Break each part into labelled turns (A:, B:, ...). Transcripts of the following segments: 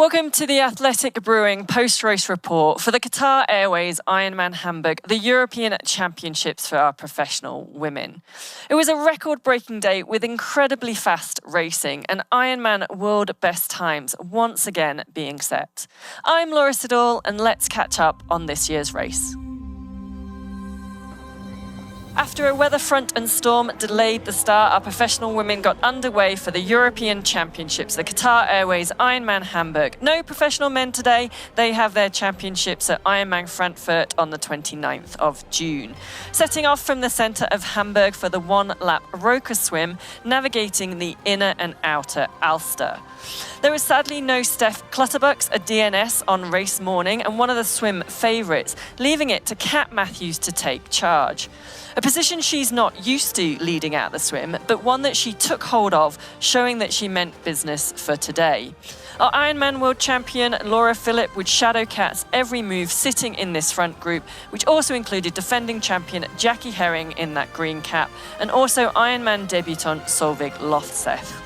A: Welcome to the Athletic Brewing post-race report for the Qatar Airways IRONMAN Hamburg, the European Championships for our professional women. It was a record-breaking day with incredibly fast racing and Ironman world best times once again being set. I'm Laura Siddall and let's catch up on this year's race. After a weather front and storm delayed the start, our professional women got underway for the European Championships, the Qatar Airways IRONMAN Hamburg. No professional men today. They have their championships at Ironman Frankfurt on the 29th of June. Setting off from the centre of Hamburg for the one-lap Roker swim, navigating the inner and outer Alster. There was sadly no Steph Clutterbucks, a DNS, on race morning and one of the swim favourites, leaving it to Kat Matthews to take charge. A position she's not used to leading out the swim, but one that she took hold of, showing that she meant business for today. Our Ironman World Champion Laura Philipp would shadow Kat's every move sitting in this front group, which also included defending champion Jackie Herring in that green cap, and also Ironman debutant Solveig Loftseth.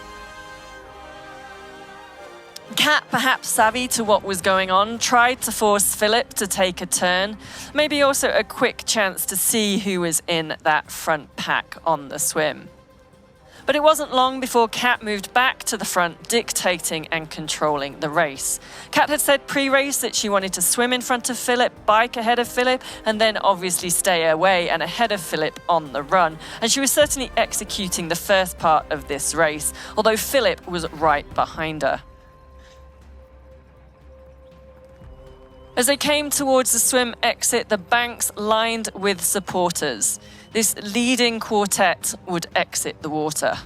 A: Kat, perhaps savvy to what was going on, tried to force Philipp to take a turn, maybe also a quick chance to see who was in that front pack on the swim. But it wasn't long before Kat moved back to the front, dictating and controlling the race. Kat had said pre-race that she wanted to swim in front of Philipp, bike ahead of Philipp, and then obviously stay away and ahead of Philipp on the run. And she was certainly executing the first part of this race, although Philipp was right behind her. As they came towards the swim exit, the banks lined with supporters. This leading quartet would exit the water.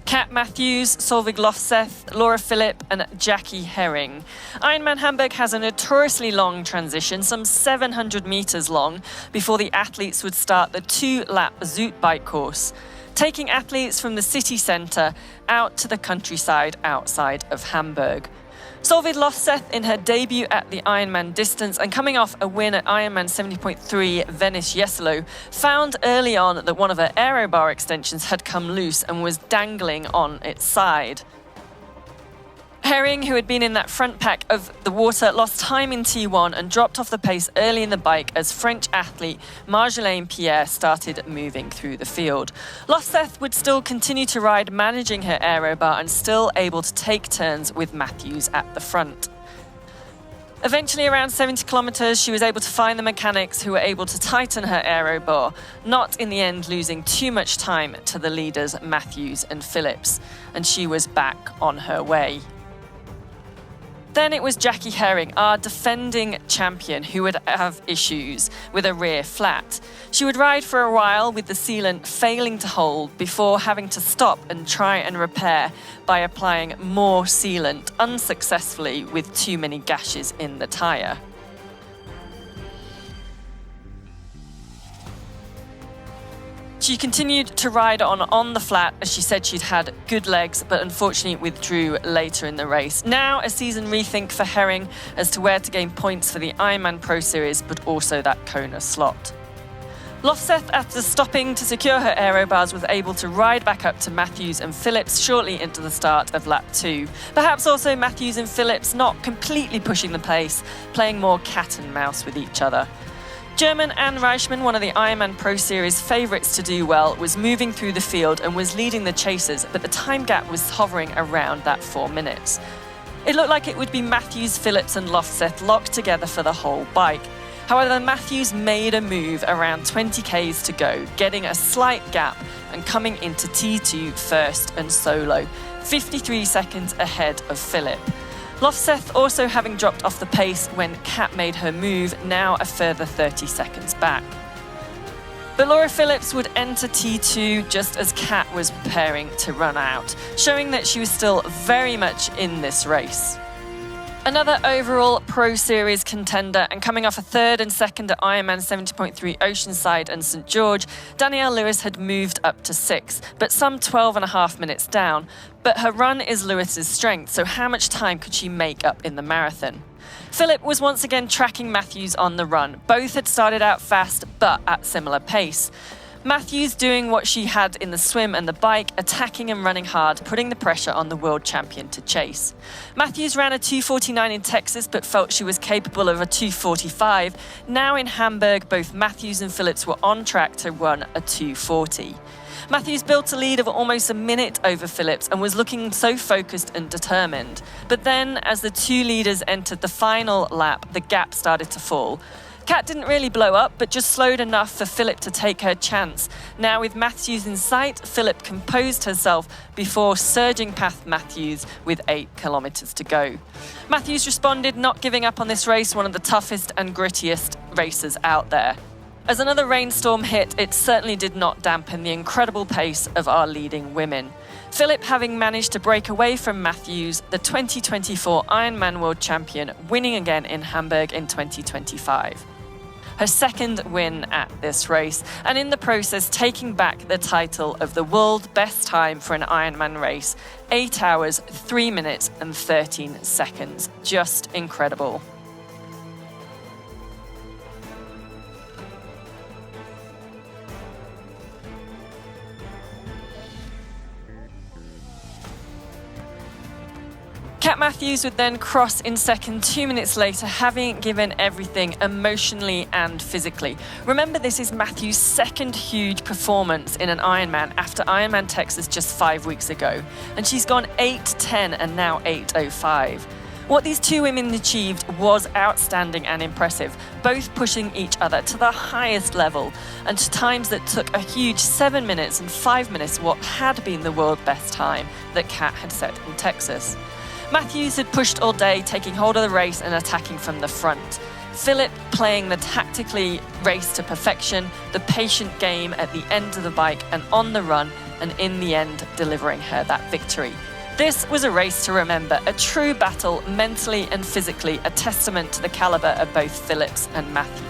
A: Kat Matthews, Solveig Loftseth, Laura Philipp and Jackie Herring. Ironman Hamburg has a notoriously long transition, some 700 metres long, before the athletes would start the two-lap Zoot bike course, taking athletes from the city centre out to the countryside outside of Hamburg. Solveig Loftseth in her debut at the Ironman distance and coming off a win at Ironman 70.3 Venice-Jesolo, found early on that one of her aero bar extensions had come loose and was dangling on its side. Herring, who had been in that front pack of the water, lost time in T1 and dropped off the pace early in the bike as French athlete Marjolaine Pierre started moving through the field. Loftseth would still continue to ride, managing her aero bar and still able to take turns with Matthews at the front. Eventually, around 70 kilometres, she was able to find the mechanics who were able to tighten her aero bar, not in the end losing too much time to the leaders Matthews and Phillips, and she was back on her way. Then it was Jackie Herring, our defending champion, who would have issues with a rear flat. She would ride for a while with the sealant failing to hold before having to stop and try and repair by applying more sealant unsuccessfully with too many gashes in the tyre. She continued to ride on the flat as she said she'd had good legs, but unfortunately withdrew later in the race. Now a season rethink for Herring as to where to gain points for the Ironman Pro Series, but also that Kona slot. Loftseth, after stopping to secure her aero bars, was able to ride back up to Matthews and Phillips shortly into the start of lap 2. Perhaps also Matthews and Phillips not completely pushing the pace, playing more cat and mouse with each other. German Anne Reichmann, one of the Ironman Pro Series favourites to do well, was moving through the field and was leading the chasers, but the time gap was hovering around that 4 minutes. It looked like it would be Matthews, Phillips and Loftseth locked together for the whole bike. However, Matthews made a move around 20 k's to go, getting a slight gap and coming into T2 first and solo, 53 seconds ahead of Philipp. Loftseth also having dropped off the pace when Kat made her move, now a further 30 seconds back. But Laura Phillips would enter T2 just as Kat was preparing to run out, showing that she was still very much in this race. Another overall Pro Series contender and coming off a third and second at Ironman 70.3 Oceanside and St George, Danielle Lewis had moved up to 6th, but some 12.5 minutes down. But her run is Lewis's strength, so how much time could she make up in the marathon? Philipp was once again tracking Matthews on the run. Both had started out fast, but at similar pace. Matthews doing what she had in the swim and the bike, attacking and running hard, putting the pressure on the world champion to chase. Matthews ran a 2:49 in Texas but felt she was capable of a 2:45. Now in Hamburg, both Matthews and Phillips were on track to run a 2:40. Matthews built a lead of almost a minute over Phillips and was looking so focused and determined. But then, as the two leaders entered the final lap, the gap started to fall. Kat didn't really blow up, but just slowed enough for Phillip to take her chance. Now with Matthews in sight, Phillip composed herself before surging past Matthews with 8 kilometres to go. Matthews responded, not giving up on this race, one of the toughest and grittiest races out there. As another rainstorm hit, it certainly did not dampen the incredible pace of our leading women. Phillip, having managed to break away from Matthews, the 2024 Ironman World Champion, winning again in Hamburg in 2025. Her second win at this race, and in the process taking back the title of the world best time for an Ironman race, 8 hours, 3 minutes and 13 seconds. Just incredible. Kat Matthews would then cross in second 2 minutes later, having given everything emotionally and physically. Remember, this is Matthews' second huge performance in an Ironman after Ironman Texas just 5 weeks ago. And she's gone 8:10 and now 8:05. What these two women achieved was outstanding and impressive, both pushing each other to the highest level and to times that took a huge 7 minutes and 5 minutes, what had been the world best time that Kat had set in Texas. Matthews had pushed all day, taking hold of the race and attacking from the front. Phillip playing the tactically race to perfection, the patient game at the end of the bike and on the run, and in the end delivering her that victory. This was a race to remember, a true battle mentally and physically, a testament to the calibre of both Phillips and Matthews.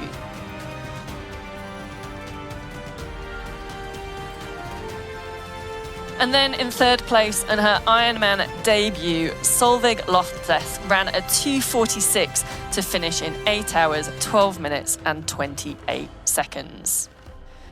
A: And then in third place in her Ironman debut, Solveig Loftes ran a 2:46 to finish in 8 hours, 12 minutes and 28 seconds.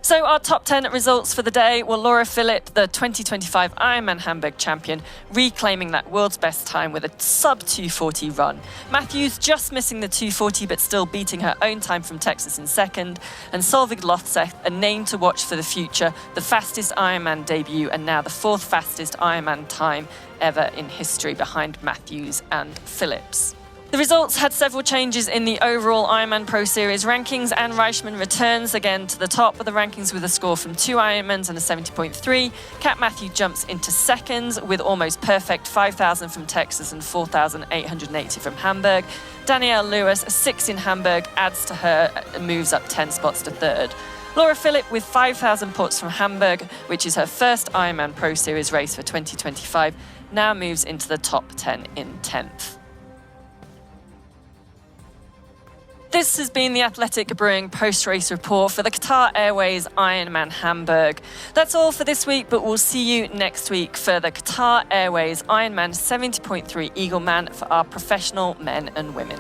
A: So our top 10 results for the day were Laura Philipp, the 2025 Ironman Hamburg champion, reclaiming that world's best time with a sub-240 run. Matthews just missing the 240 but still beating her own time from Texas in second. And Solveig Loftes, a name to watch for the future, the fastest Ironman debut and now the 4th fastest Ironman time ever in history behind Matthews and Phillips. The results had several changes in the overall Ironman Pro Series rankings, and Reichmann returns again to the top of the rankings with a score from 2 Ironmans and a 70.3. Kat Matthews jumps into seconds with almost perfect 5,000 from Texas and 4,880 from Hamburg. Danielle Lewis, a 6 in Hamburg, adds to her and moves up 10 spots to third. Laura Philipp with 5,000 points from Hamburg, which is her first Ironman Pro Series race for 2025, now moves into the top 10 in 10th. This has been the Athletic Brewing post-race report for the Qatar Airways Ironman Hamburg. That's all for this week, but we'll see you next week for the Qatar Airways Ironman 70.3 Eagleman for our professional men and women.